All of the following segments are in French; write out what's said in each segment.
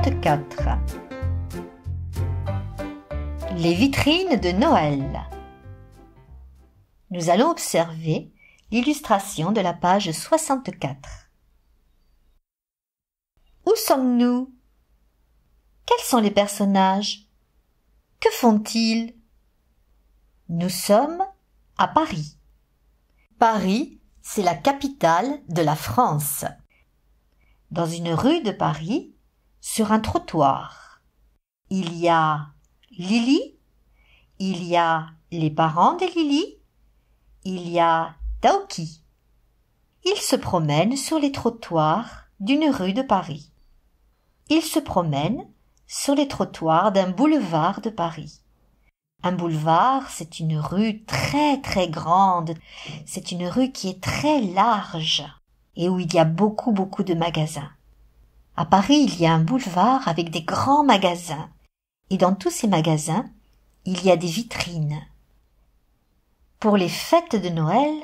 64. Les vitrines de Noël. Nous allons observer l'illustration de la page 64. Où sommes-nous? Quels sont les personnages? Que font-ils? Nous sommes à Paris. Paris, c'est la capitale de la France. Dans une rue de Paris, sur un trottoir, il y a Lily, il y a les parents de Lily, il y a Taoki. Ils se promènent sur les trottoirs d'une rue de Paris. Ils se promènent sur les trottoirs d'un boulevard de Paris. Un boulevard, c'est une rue très très grande, c'est une rue qui est très large et où il y a beaucoup de magasins. À Paris, il y a un boulevard avec des grands magasins et dans tous ces magasins, il y a des vitrines. Pour les fêtes de Noël,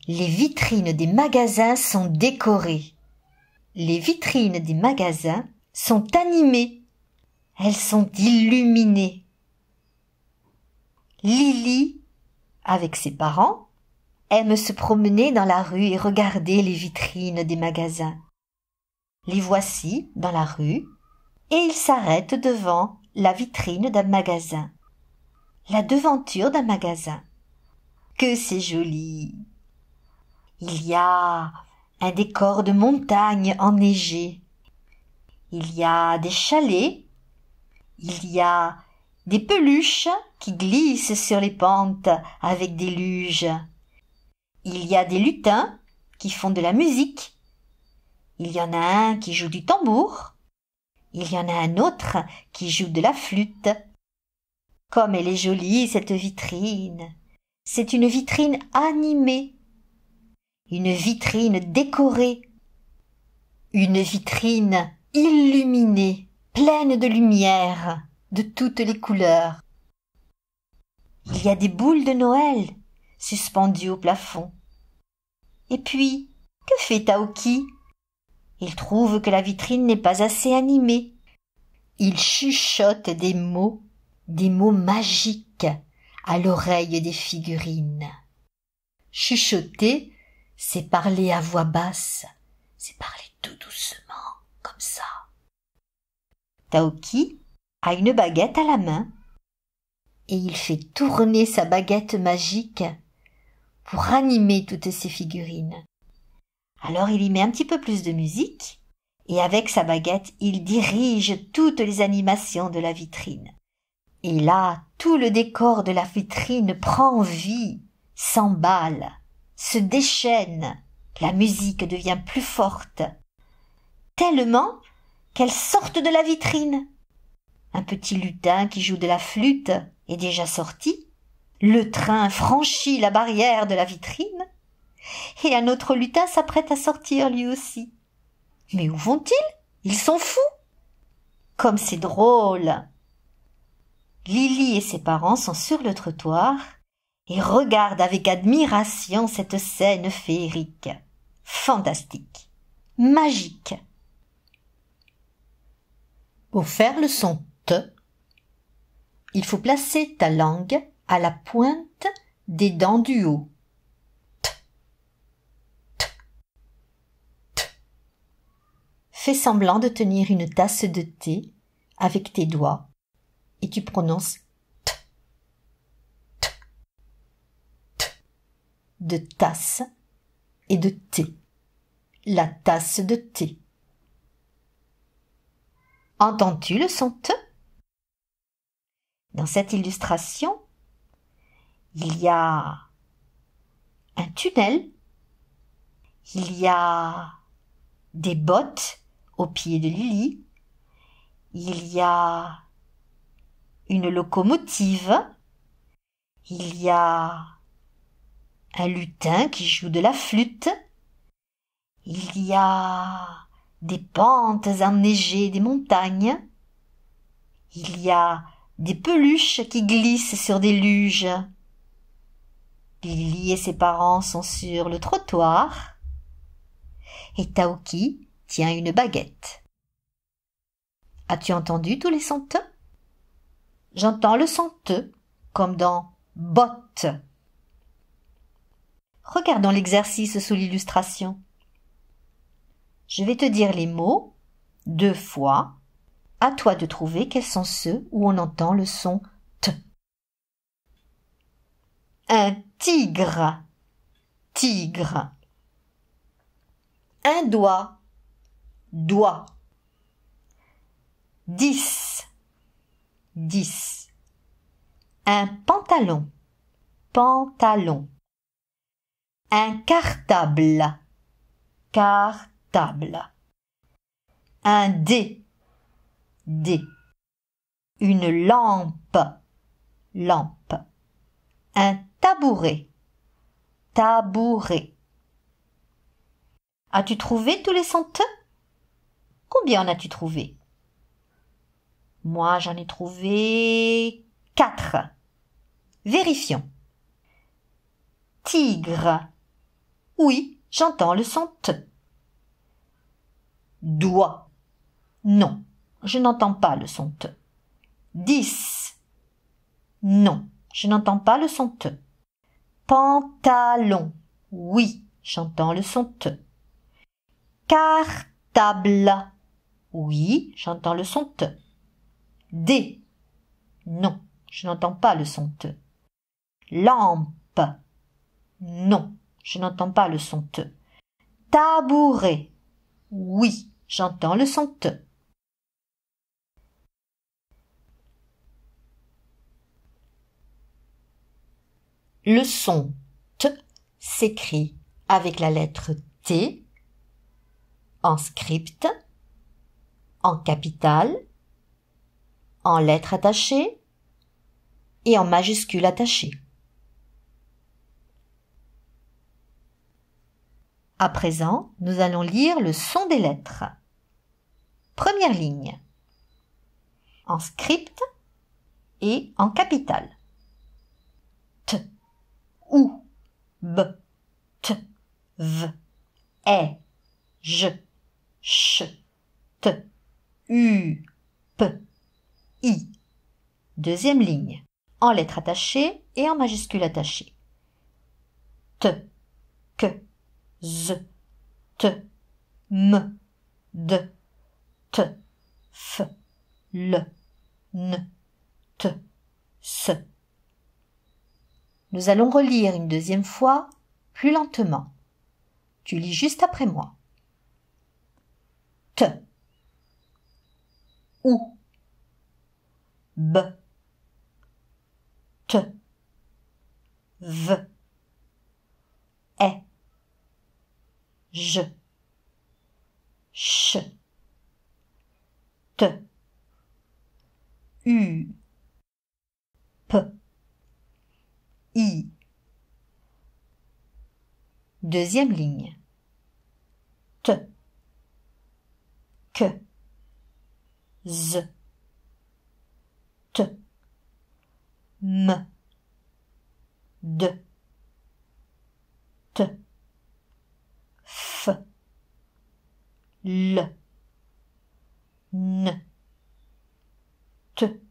les vitrines des magasins sont décorées. Les vitrines des magasins sont animées. Elles sont illuminées. Lily, avec ses parents, aime se promener dans la rue et regarder les vitrines des magasins. Les voici dans la rue et ils s'arrêtent devant la vitrine d'un magasin. La devanture d'un magasin. Que c'est joli! Il y a un décor de montagne enneigée. Il y a des chalets. Il y a des peluches qui glissent sur les pentes avec des luges. Il y a des lutins qui font de la musique. Il y en a un qui joue du tambour. Il y en a un autre qui joue de la flûte. Comme elle est jolie, cette vitrine. C'est une vitrine animée. Une vitrine décorée. Une vitrine illuminée, pleine de lumière, de toutes les couleurs. Il y a des boules de Noël suspendues au plafond. Et puis, que fait Taoki? Il trouve que la vitrine n'est pas assez animée. Il chuchote des mots magiques à l'oreille des figurines. Chuchoter, c'est parler à voix basse, c'est parler tout doucement, comme ça. Taoki a une baguette à la main et il fait tourner sa baguette magique pour animer toutes ces figurines. Alors il y met un petit peu plus de musique et avec sa baguette, il dirige toutes les animations de la vitrine. Et là, tout le décor de la vitrine prend vie, s'emballe, se déchaîne. La musique devient plus forte, tellement qu'elle sorte de la vitrine. Un petit lutin qui joue de la flûte est déjà sorti. Le train franchit la barrière de la vitrine. Et un autre lutin s'apprête à sortir lui aussi. Mais où vont-ils? Ils sont fous. Comme c'est drôle! Lily et ses parents sont sur le trottoir et regardent avec admiration cette scène féerique. Fantastique, magique. Pour faire le son T, il faut placer ta langue à la pointe des dents du haut. T, T, T. Fais semblant de tenir une tasse de thé avec tes doigts et tu prononces T, T, T, de tasse et de thé. La tasse de thé. Entends-tu le son T? Dans cette illustration, il y a un tunnel, il y a des bottes au pied de Lily, il y a une locomotive, il y a un lutin qui joue de la flûte, il y a des pentes enneigées des montagnes, il y a des peluches qui glissent sur des luges. Lily et ses parents sont sur le trottoir et Taoki tient une baguette. As-tu entendu tous les sons T? J'entends le son T, comme dans botte. Regardons l'exercice sous l'illustration. Je vais te dire les mots 2 fois. À toi de trouver quels sont ceux où on entend le son T. Un tigre, tigre. Un doigt, doigt. 10, 10. Un pantalon, pantalon. Un cartable, cartable. Un dé, dé. Une lampe, lampe. Un tabouret, tabouret. As-tu trouvé tous les sons T? Combien en as-tu trouvé? Moi, j'en ai trouvé 4. Vérifions. Tigre. Oui, j'entends le son T. Doigt. Non, je n'entends pas le son T. 10. Non, je n'entends pas le son T. Pantalon. Oui, j'entends le son T. Cartable. Oui, j'entends le son T. Dé. Non, je n'entends pas le son T. Lampe. Non, je n'entends pas le son T. Tabouret. Oui, j'entends le son T. Le son T s'écrit avec la lettre T en script, en capitale, en lettres attachées et en majuscules attachées. À présent, nous allons lire le son des lettres. Première ligne. En script et en capitale. T, ou, b, t, v, e, j, ch, t, u, p, i. Deuxième ligne. En lettres attachées et en majuscules attachées. T, que, z, t, m, d, t, f, l, n, t, s. Nous allons relire une deuxième fois, plus lentement. Tu lis juste après moi. T, ou, b, t, v, e, j, ch, t, u, p, i. Deuxième ligne. T, que, z, t, m, d, t, f, l, n, t,